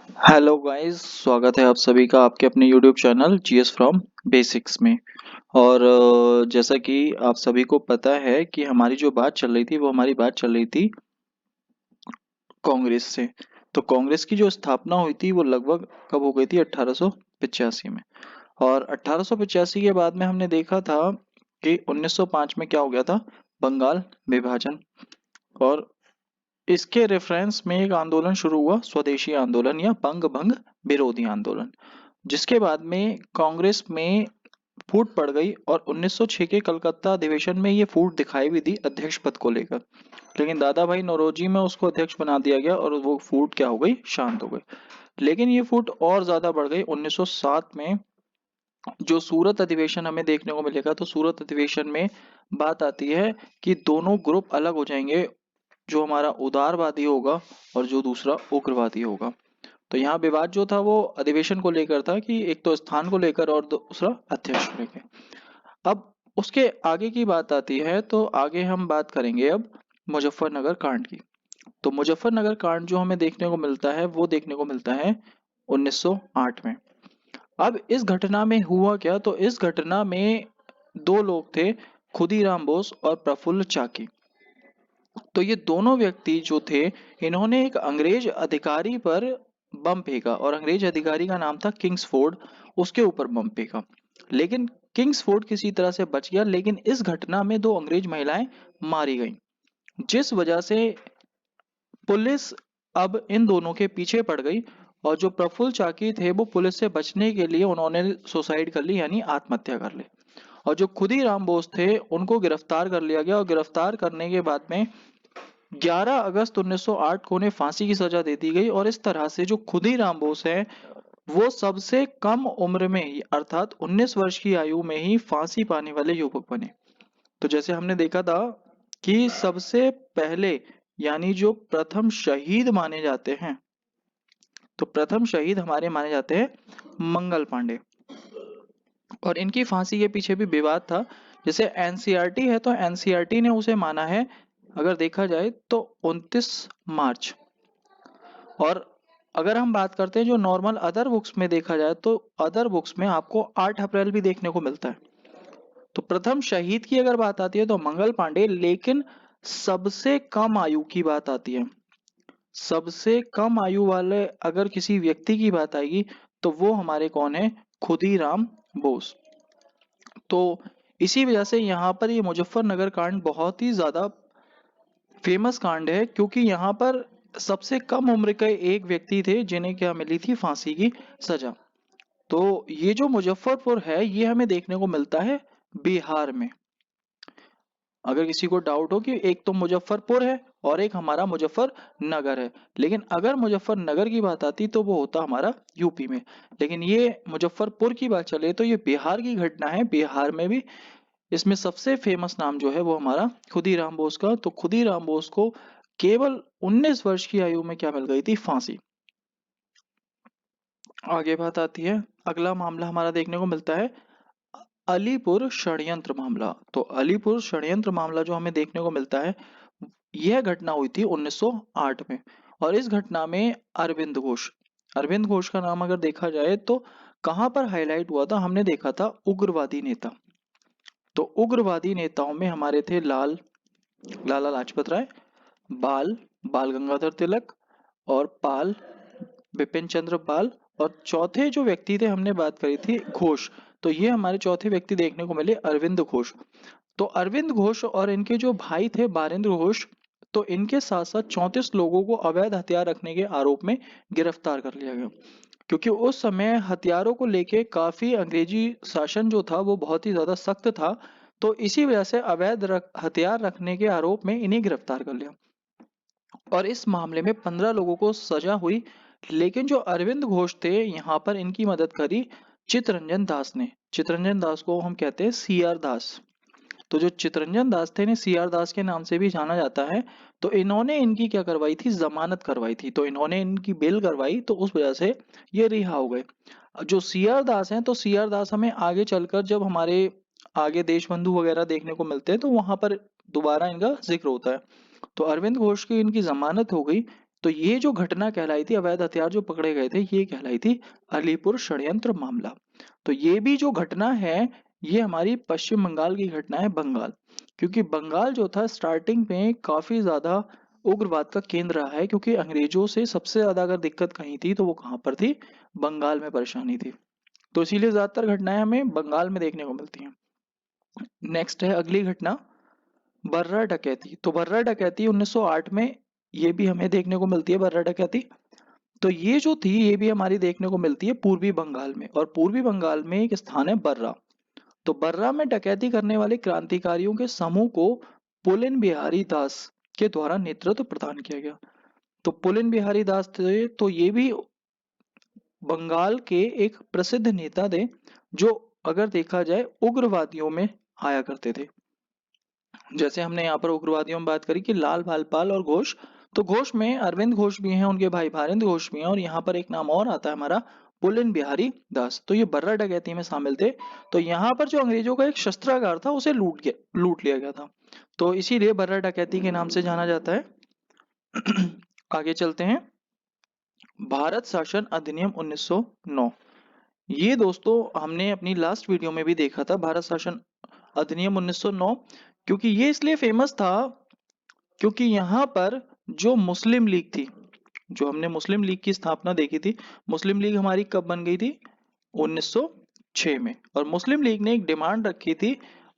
Hello guys, स्वागत है आप सभी का आपके अपने YouTube channel GS from basics में। और जैसा कि आप सभी को पता है कि हमारी जो बात चल रही थी वो हमारी बात चल रही थी कांग्रेस से। तो कांग्रेस की जो स्थापना हुई थी वो लगभग कब हो गई थी? 1885 में। और 1885 के बाद में हमने देखा था कि 1905 में क्या हो गया था? बंगाल विभाजन। और इसके रेफरेंस में एक आंदोलन शुरू हुआ, स्वदेशी आंदोलन या बंग भंग विरोधी आंदोलन, जिसके बाद में कांग्रेस में फूट पड़ गई। और 1906 के कलकत्ता अधिवेशन में ये फूट दिखाई भी दी अध्यक्ष पद को लेकर। लेकिन दादा भाई नौरोजी में उसको अध्यक्ष बना दिया गया और वो फूट क्या हो गई? शांत हो गई। लेकिन ये फूट और ज्यादा बढ़ गई 1907 में। जो सूरत अधिवेशन हमें देखने को मिलेगा, तो सूरत अधिवेशन में बात आती है कि दोनों ग्रुप अलग हो जाएंगे, जो हमारा उदारवादी होगा और जो दूसरा उग्रवादी होगा। तो यहाँ विवाद जो था वो अधिवेशन को लेकर था कि एक तो स्थान को लेकर और दूसरा अध्यक्ष को लेकर। अब उसके आगे की बात आती है, तो आगे हम बात करेंगे अब मुजफ्फरनगर कांड की। तो मुजफ्फरनगर कांड जो हमें देखने को मिलता है वो देखने को मिलता है 1908 में। अब इस घटना में हुआ क्या? तो इस घटना में दो लोग थे, खुदीराम बोस और प्रफुल्ल चाकी। तो ये दोनों व्यक्ति जो थे, इन्होंने एक अंग्रेज अधिकारी पर बम फेंका और अंग्रेज अधिकारी का नाम था किंग्सफोर्ड। उसके ऊपर बम फेंका, लेकिन किंग्सफोर्ड किसी तरह से बच गया। लेकिन इस घटना में दो अंग्रेज महिलाएं मारी गईं, जिस वजह से पुलिस अब इन दोनों के पीछे पड़ गई। और जो प्रफुल्ल चाकी थे वो पुलिस से बचने के लिए उन्होंने सुसाइड कर ली, यानी आत्महत्या कर ली। और जो खुदीराम बोस थे उनको गिरफ्तार कर लिया गया और गिरफ्तार करने के बाद में 11 अगस्त 1908 को उन्हें फांसी की सजा दे दी गई। और इस तरह से जो खुदीराम बोस है वो सबसे कम उम्र में ही, अर्थात 19 वर्ष की आयु में ही फांसी पाने वाले युवक बने। तो जैसे हमने देखा था कि सबसे पहले, यानी जो प्रथम शहीद माने जाते हैं, तो प्रथम शहीद हमारे माने जाते हैं मंगल पांडे। और इनकी फांसी के पीछे भी विवाद था। जैसे एनसीईआरटी है तो एनसीईआरटी ने उसे माना है, अगर देखा जाए तो 29 मार्च। और अगर हम बात करते हैं जो नॉर्मल अदर बुक्स में देखा जाए, तो अदर बुक्स में आपको 8 अप्रैल भी देखने को मिलता है। तो प्रथम शहीद की अगर बात आती है तो मंगल पांडे। लेकिन सबसे कम आयु की बात आती है, सबसे कम आयु वाले अगर किसी व्यक्ति की बात आएगी तो वो हमारे कौन है? खुदीराम बोस। तो इसी वजह से यहाँ पर ये मुजफ्फरनगर कांड बहुत ही ज्यादा फेमस कांड है, क्योंकि यहाँ पर सबसे कम उम्र के एक व्यक्ति थे जिन्हें क्या मिली थी? फांसी की सजा। तो ये जो मुजफ्फरपुर है ये हमें देखने को मिलता है बिहार में। अगर किसी को डाउट हो कि एक तो मुजफ्फरपुर है और एक हमारा मुजफ्फरनगर है, लेकिन अगर मुजफ्फरनगर की बात आती तो वो होता हमारा यूपी में। लेकिन ये मुजफ्फरपुर की बात चले तो ये बिहार की घटना है। बिहार में भी इसमें सबसे फेमस नाम जो है वो हमारा खुदीराम बोस का। तो खुदीराम बोस को केवल 19 वर्ष की आयु में क्या मिल गई थी? फांसी। आगे बात आती है, अगला मामला हमारा देखने को मिलता है अलीपुर षड्यंत्र मामला। तो अलीपुर षड्यंत्र मामला जो हमें देखने को मिलता है, यह घटना हुई थी 1908 में। और इस घटना में अरविंद घोष का नाम अगर देखा जाए तो कहां पर हाईलाइट हुआ था? हमने देखा था उग्रवादी नेता। तो उग्रवादी नेताओं में हमारे थे लाला लाजपत राय, बाल बाल गंगाधर तिलक, और पाल बिपिन चंद्र पाल। और चौथे जो व्यक्ति थे हमने बात करी थी घोष। तो ये हमारे चौथे व्यक्ति देखने को मिले, अरविंद घोष। तो अरविंद घोष और इनके जो भाई थे बारेंद्र घोष, तो इनके साथ साथ 34 लोगों को अवैध हथियार रखने के आरोप में गिरफ्तार कर लिया गया। क्योंकि उस समय हथियारों को लेके काफी अंग्रेजी शासन जो था वो बहुत ही ज्यादा सख्त था। तो इसी वजह से हथियार रखने के आरोप में इन्हें गिरफ्तार कर लिया। और इस मामले में 15 लोगों को सजा हुई। लेकिन जो अरविंद घोष थे, यहाँ पर इनकी मदद करी चितरंजन दास ने। चितरंजन दास को हम कहते हैं सीआर दास। तो जो चितरंजन दास थे, इन्हें सीआर दास के नाम से भी जाना जाता है। तो इन्होंने इनकी क्या करवाई थी? जमानत करवाई थी। तो इन्होंने इनकी बेल करवाई, तो उस वजह से ये रिहा हो गए। जो सीआर दास हैं, तो सीआर दास हमें आगे चलकर जब हमारे आगे देशबंधु वगैरह देखने को मिलते हैं तो वहां पर दोबारा इनका जिक्र होता है। तो अरविंद घोष की इनकी जमानत हो गई। तो ये जो घटना कहलाई थी, अवैध हथियार जो पकड़े गए थे, ये कहलाई थी अलीपुर षड्यंत्र मामला। तो ये भी जो घटना है, ये हमारी पश्चिम बंगाल की घटना है, बंगाल। क्योंकि बंगाल जो था स्टार्टिंग में काफी ज्यादा उग्रवाद का केंद्र रहा है, क्योंकि अंग्रेजों से सबसे ज्यादा अगर दिक्कत कहीं थी तो वो कहाँ पर थी, बंगाल में परेशानी थी। तो इसीलिए ज्यादातर घटनाएं हमें बंगाल में देखने को मिलती हैं। नेक्स्ट है अगली घटना, बर्रा डकैती। तो बर्रा डकैती 1908 में, ये भी हमें देखने को मिलती है बर्रा डकैती। तो ये जो थी, ये भी हमारी देखने को मिलती है पूर्वी बंगाल में, और पूर्वी बंगाल में एक स्थान है बर्रा। तो बर्रा में डकैती करने वाले क्रांतिकारियों के समूह को पुलिन बिहारी दास के द्वारा नेतृत्व प्रदान किया गया। तो पुलिन बिहारी दास थे, तो ये भी बंगाल के एक प्रसिद्ध नेता थे, जो अगर देखा जाए उग्रवादियों में आया करते थे। जैसे हमने यहाँ पर उग्रवादियों में बात करी कि लाल बालपाल और घोष, तो घोष में अरविंद घोष भी हैं, उनके भाई भारिंद घोष भी हैं, और यहाँ पर एक नाम और आता है हमारा पुलिन बिहारी दास। तो ये बर्रा डकैती में शामिल थे। तो यहाँ पर जो अंग्रेजों का एक शस्त्रागार था, उसे लूट लिया गया था। तो इसीलिए बर्रा डकैती के नाम से जाना जाता है। आगे चलते हैं, भारत शासन अधिनियम 1909। ये दोस्तों हमने अपनी लास्ट वीडियो में भी देखा था, भारत शासन अधिनियम 1909। क्योंकि ये इसलिए फेमस था क्योंकि यहाँ पर जो मुस्लिम लीग थी, जो हमने मुस्लिम लीग की स्थापना देखी थी, मुस्लिम लीग हमारी कब बन गई थी, 1906 में। और मुस्लिम लीग ने एक डिमांड रखी थी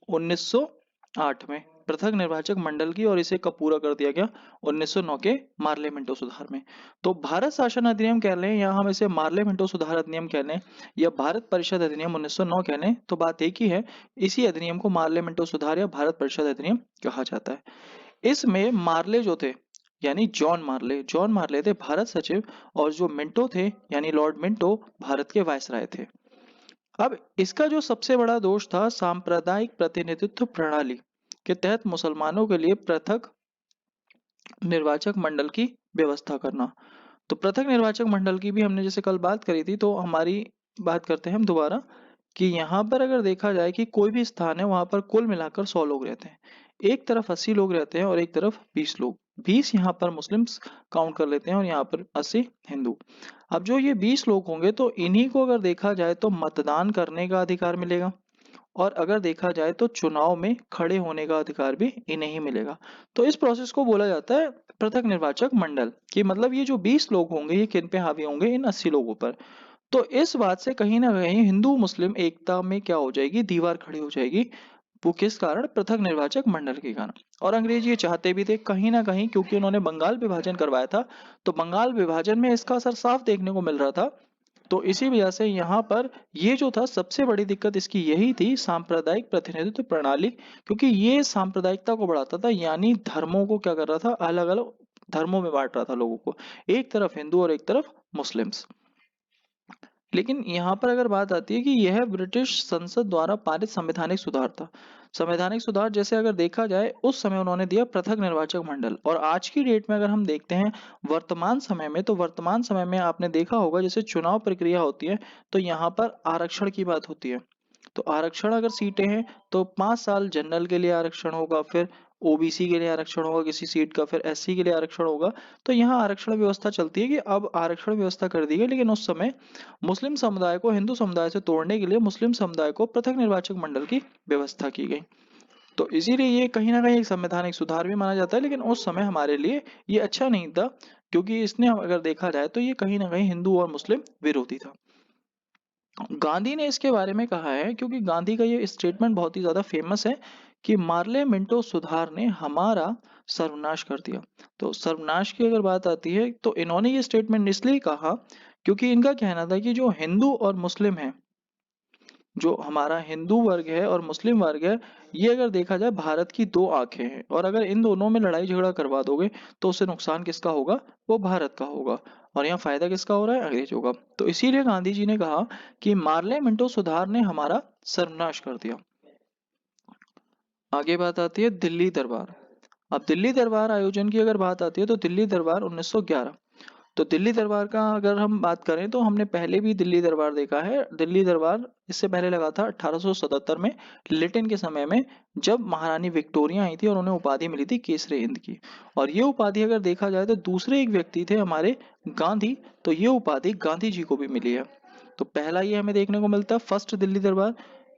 1908 में पृथक निर्वाचक मंडल की, और इसे कब पूरा कर दिया गया, 1909 के मार्ले मिंटो सुधार में। तो भारत शासन अधिनियम कह लें, या हम इसे मार्ले मिंटो सुधार अधिनियम कह लें, या भारत परिषद अधिनियम 1909 कह लें, तो बात एक ही है। इसी अधिनियम को मार्ले मिंटो सुधार या भारत परिषद अधिनियम कहा जाता है। इसमें मार्ले जो थे, यानी जॉन मार्ले थे भारत सचिव, और जो मिंटो थे यानी लॉर्ड मिंटो भारत के वायसराय थे। अब इसका जो सबसे बड़ा दोष था, सांप्रदायिक प्रतिनिधित्व प्रणाली के तहत मुसलमानों के लिए पृथक निर्वाचक मंडल की व्यवस्था करना। तो पृथक निर्वाचक मंडल की भी हमने जैसे कल बात करी थी, तो हमारी बात करते हैं हम दोबारा, कि यहाँ पर अगर देखा जाए कि कोई भी स्थान है, वहां पर कुल मिलाकर 100 लोग रहते हैं। एक तरफ 80 लोग रहते हैं और एक तरफ 20 लोग। 20 यहाँ पर मुस्लिम्स काउंट कर लेते हैं, और यहाँ पर 80 हिंदू। अब जो ये 20 लोग होंगे, तो इन्हीं को अगर देखा जाए तो मतदान करने का अधिकार मिलेगा, और अगर देखा जाए तो चुनाव में खड़े होने का अधिकार भी इन्हें ही मिलेगा। तो इस प्रोसेस को बोला जाता है पृथक निर्वाचक मंडल, कि मतलब ये जो 20 लोग होंगे, ये किन पे हावी होंगे, इन 80 लोगों पर। तो इस बात से कहीं ना कहीं हिंदू मुस्लिम एकता में क्या हो जाएगी, दीवार खड़ी हो जाएगी। वो किस कारण, पृथक निर्वाचक मंडल के कारण। और अंग्रेज ये चाहते भी थे कहीं ना कहीं, क्योंकि उन्होंने बंगाल विभाजन करवाया था। तो बंगाल विभाजन में इसका असर साफ देखने को मिल रहा था। तो इसी वजह से यहाँ पर ये जो था, सबसे बड़ी दिक्कत इसकी यही थी, सांप्रदायिक प्रतिनिधित्व प्रणाली। क्योंकि ये सांप्रदायिकता को बढ़ाता था, यानी धर्मों को क्या कर रहा था, अलग अलग धर्मों में बांट रहा था लोगों को, एक तरफ हिंदू और एक तरफ मुस्लिम्स। लेकिन यहाँ पर अगर बात आती है कि यह ब्रिटिश संसद द्वारा पारित संवैधानिक सुधार था। संवैधानिक सुधार जैसे अगर देखा जाए, उस समय उन्होंने दिया पृथक निर्वाचक मंडल। और आज की डेट में अगर हम देखते हैं वर्तमान समय में, तो वर्तमान समय में आपने देखा होगा जैसे चुनाव प्रक्रिया होती है, तो यहाँ पर आरक्षण की बात होती है। तो आरक्षण अगर सीटें हैं, तो 5 साल जनरल के लिए आरक्षण होगा, फिर ओबीसी के लिए आरक्षण होगा किसी सीट का, फिर एससी के लिए आरक्षण होगा। तो यहाँ आरक्षण व्यवस्था चलती है कि अब आरक्षण व्यवस्था कर दी गई। लेकिन उस समय मुस्लिम समुदाय को हिंदू समुदाय से तोड़ने के लिए मुस्लिम समुदाय को पृथक निर्वाचक मंडल की व्यवस्था की गई। तो इसीलिए ये कहीं ना कहीं एक संवैधानिक सुधार भी माना जाता है, लेकिन उस समय हमारे लिए ये अच्छा नहीं था, क्योंकि इसने अगर देखा जाए तो ये कहीं ना कहीं हिंदू और मुस्लिम विरोधी था। गांधी ने इसके बारे में कहा है, क्योंकि गांधी का ये स्टेटमेंट बहुत ही ज्यादा फेमस है, कि मार्ले मिंटो सुधार ने हमारा सर्वनाश कर दिया। तो सर्वनाश की अगर बात आती है, तो इन्होंने ये स्टेटमेंट इसलिए कहा क्योंकि इनका कहना था कि जो हिंदू और मुस्लिम है, जो हमारा हिंदू वर्ग है और मुस्लिम वर्ग है, ये अगर देखा जाए भारत की दो आंखें हैं, और अगर इन दोनों में लड़ाई झगड़ा करवा दोगे, तो उससे नुकसान किसका होगा, वो भारत का होगा, और यहाँ फायदा किसका हो रहा है, अंग्रेजों का। तो इसीलिए गांधी जी ने कहा कि मार्ले मिंटो सुधार ने हमारा सर्वनाश कर दिया। आगे बात आती है दिल्ली दरबार। अब दिल्ली दरबार आयोजन की अगर बात आती है, तो दिल्ली दरबार 1911। तो दिल्ली दरबार का अगर हम बात करें तो हमने पहले भी दिल्ली दरबार देखा है। दिल्ली दरबार इससे पहले लगा था 1877 में लिटिन के समय में, जब महारानी विक्टोरिया आई थी और उन्हें उपाधि मिली थी केसरी हिंद की। और ये उपाधि अगर देखा जाए तो दूसरे एक व्यक्ति थे हमारे गांधी, तो ये उपाधि गांधी जी को भी मिली है। तो पहला ये हमें देखने को मिलता है फर्स्ट दिल्ली दरबार।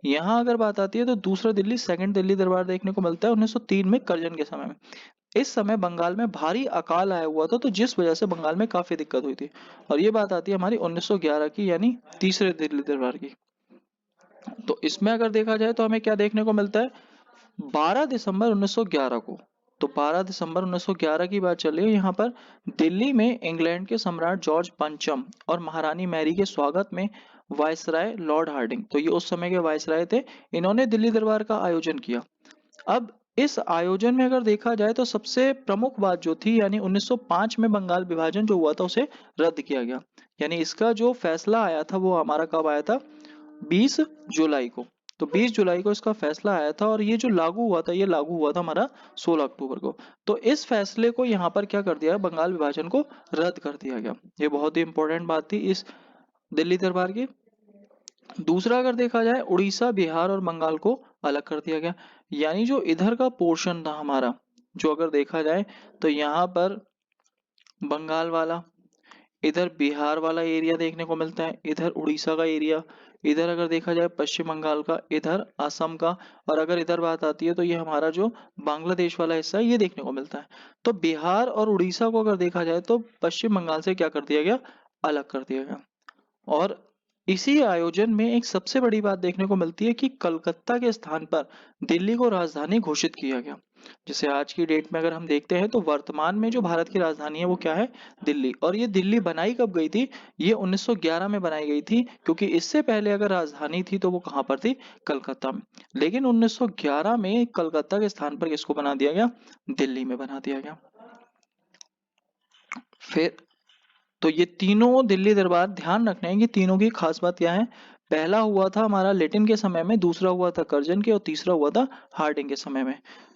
यहाँ अगर बात आती है तो दूसरा दिल्ली सेकंड दिल्ली दरबार देखने को मिलता है 1903 में कर्जन के समय में। इस समय बंगाल में भारी अकाल आया हुआ था, तो जिस वजह से बंगाल में काफी दिक्कत हुई थी। और ये बात आती है हमारी 1911 की, यानी तीसरे दिल्ली दरबार की। तो इसमें अगर देखा जाए तो हमें क्या देखने को मिलता है, 12 दिसंबर 1911 को, तो 12 दिसंबर 1911 की बात चल रही है यहाँ पर। दिल्ली में इंग्लैंड के सम्राट जॉर्ज पंचम और महारानी मैरी के स्वागत में वायसराय लॉर्ड हार्डिंग, तो ये उस समय के वायसराय थे, इन्होंने दिल्ली दरबार का आयोजन किया। अब इस आयोजन में अगर देखा जाए तो सबसे प्रमुख बात जो थी, यानी 1905 में बंगाल विभाजन जो हुआ था उसे रद्द किया गया। यानी इसका जो फैसला आया था वो हमारा कब आया था, 20 जुलाई को। तो 20 जुलाई को इसका फैसला आया था, और ये जो लागू हुआ था, ये लागू हुआ था हमारा 16 अक्टूबर को। तो इस फैसले को यहाँ पर क्या कर दिया, बंगाल विभाजन को रद्द कर दिया गया। ये बहुत ही इंपॉर्टेंट बात थी इस दिल्ली दरबार की। दूसरा अगर देखा जाए, उड़ीसा बिहार और बंगाल को अलग कर दिया गया। यानी जो इधर का पोर्शन था हमारा, जो अगर देखा जाए तो यहाँ पर बंगाल वाला, इधर बिहार वाला एरिया देखने को मिलता है, इधर उड़ीसा का एरिया, इधर अगर देखा जाए पश्चिम बंगाल का, इधर असम का, और अगर इधर बात आती है तो ये हमारा जो बांग्लादेश वाला हिस्सा है ये देखने को मिलता है। तो बिहार और उड़ीसा को अगर देखा जाए तो पश्चिम बंगाल से क्या कर दिया गया, अलग कर दिया गया। और इसी आयोजन में एक सबसे बड़ी बात देखने को मिलती है कि कलकत्ता के स्थान पर दिल्ली को राजधानी घोषित किया गया। जैसे आज की डेट में अगर हम देखते हैं तो वर्तमान में जो भारत की राजधानी है वो क्या है, दिल्ली। और ये दिल्ली बनाई कब गई थी, ये 1911 में बनाई गई थी, क्योंकि इससे पहले अगर राजधानी थी तो वो कहाँ पर थी, कलकत्ता में। लेकिन 1911 में कलकत्ता के स्थान पर किसको बना दिया गया, दिल्ली में बना दिया गया। फिर तो ये तीनों दिल्ली दरबार, ध्यान रखना है कि तीनों की खास बात क्या है। पहला हुआ था हमारा लेटिन के समय में, दूसरा हुआ था कर्जन के, और तीसरा हुआ था हार्डिंग के समय में।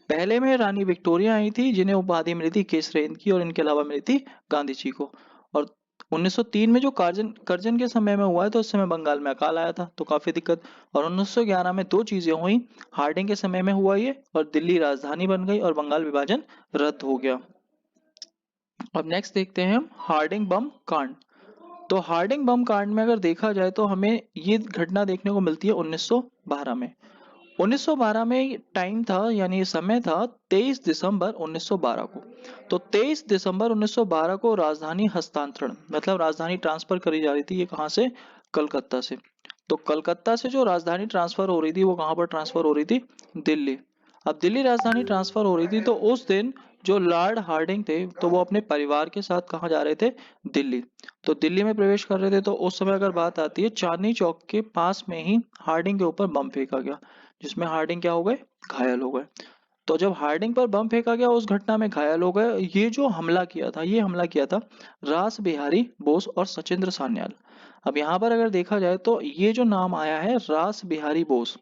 पहले में रानी विक्टोरिया आई थी जिन्हें उपाधि मिली थी केसरी हिंद की, और इनके अलावा मिली थी गांधी जी को। और 1903 में जो कर्जन कर्जन के समय में हुआ है तो उस समय बंगाल में अकाल आया था, तो काफी दिक्कत। और 1911 में दो चीजें हुई, हार्डिंग के समय में हुआ ये, और दिल्ली राजधानी बन गई और बंगाल विभाजन रद्द हो गया। अब नेक्स्ट देखते हैं हम हार्डिंग बम कांड। तो हार्डिंग बम कांड में अगर देखा जाए तो हमें ये घटना देखने को मिलती है 1912 में। 1912 में टाइम था, यानी समय था 23 दिसंबर 1912 को। तो 23 दिसंबर 1912 को राजधानी हस्तांतरण, मतलब राजधानी ट्रांसफर करी जा रही थी, ये कहाँ से, कलकत्ता से। तो कलकत्ता से जो राजधानी ट्रांसफर हो रही थी वो कहाँ पर ट्रांसफर हो रही थी, दिल्ली। अब दिल्ली राजधानी ट्रांसफर हो रही थी, तो उस दिन जो लॉर्ड हार्डिंग थे तो वो अपने परिवार के साथ कहाँ जा रहे थे, दिल्ली। तो दिल्ली में प्रवेश कर रहे थे, तो उस समय अगर बात आती है चांदनी चौक के पास में ही हार्डिंग के ऊपर बम फेंका गया, जिसमें हार्डिंग क्या हो गए, घायल हो गए। तो जब हार्डिंग पर बम फेंका गया, उस घटना में घायल हो गए। ये जो हमला किया था, ये हमला किया था रास बिहारी बोस और सचिंद्र सान्याल। अब यहाँ पर अगर देखा जाए तो ये जो नाम आया है रास बिहारी बोस,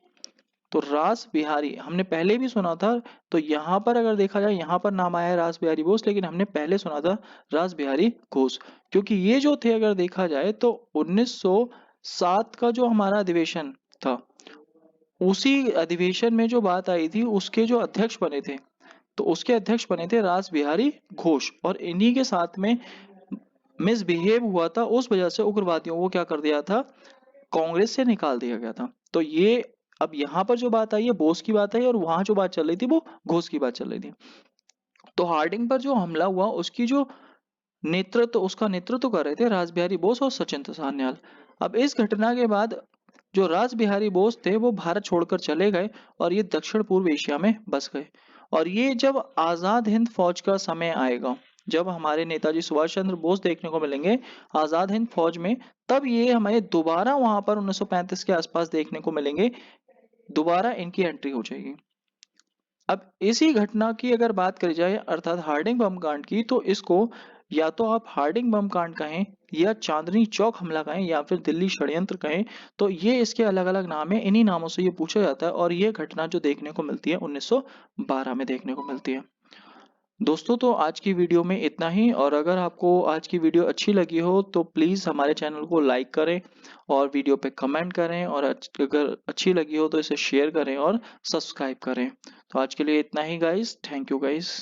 तो रास बिहारी हमने पहले भी सुना था। तो यहाँ पर अगर देखा जाए, यहाँ पर नाम आया है रास बिहारी बोस, लेकिन हमने पहले सुना था रास बिहारी घोष। क्योंकि ये जो थे अगर देखा जाए तो 1907 का जो हमारा अधिवेशन था, उसी अधिवेशन में जो बात आई थी उसके जो अध्यक्ष बने थे, तो उसके अध्यक्ष बने थे रास बिहारी घोष। और इन्हीं के साथ में मिसबिहेव हुआ था, उस वजह से उग्रवादियों को क्या कर दिया था, कांग्रेस से निकाल दिया गया था। तो ये अब यहाँ पर जो बात आई है बोस की बात आई, और वहां जो बात चल रही थी वो घोष की बात चल रही थी। तो हार्डिंग पर जो हमला हुआ उसकी जो नेतृत्व, उसका नेतृत्व कर रहे थे रासबिहारी बोस और सचिंद्र सान्याल। अब इस घटना के बाद जो रासबिहारी बोस थे वो भारत छोड़कर चले गए, और ये दक्षिण पूर्व एशिया में बस गए। और ये जब आजाद हिंद फौज का समय आएगा, जब हमारे नेताजी सुभाष चंद्र बोस देखने को मिलेंगे आजाद हिंद फौज में, तब ये हमें दोबारा वहां पर 1935 के आसपास देखने को मिलेंगे, दोबारा इनकी एंट्री हो जाएगी। अब इसी घटना की अगर बात करी जाए, अर्थात हार्डिंग बम कांड की, तो इसको या तो आप हार्डिंग बम कांड कहें, या चांदनी चौक हमला कहें, या फिर दिल्ली षड्यंत्र कहें, तो ये इसके अलग अलग नाम है, इन्हीं नामों से ये पूछा जाता है। और ये घटना जो देखने को मिलती है 1912 में देखने को मिलती है। दोस्तों तो आज की वीडियो में इतना ही, और अगर आपको आज की वीडियो अच्छी लगी हो तो प्लीज़ हमारे चैनल को लाइक करें और वीडियो पे कमेंट करें, और अगर अच्छी लगी हो तो इसे शेयर करें और सब्सक्राइब करें। तो आज के लिए इतना ही गाइस, थैंक यू गाइस।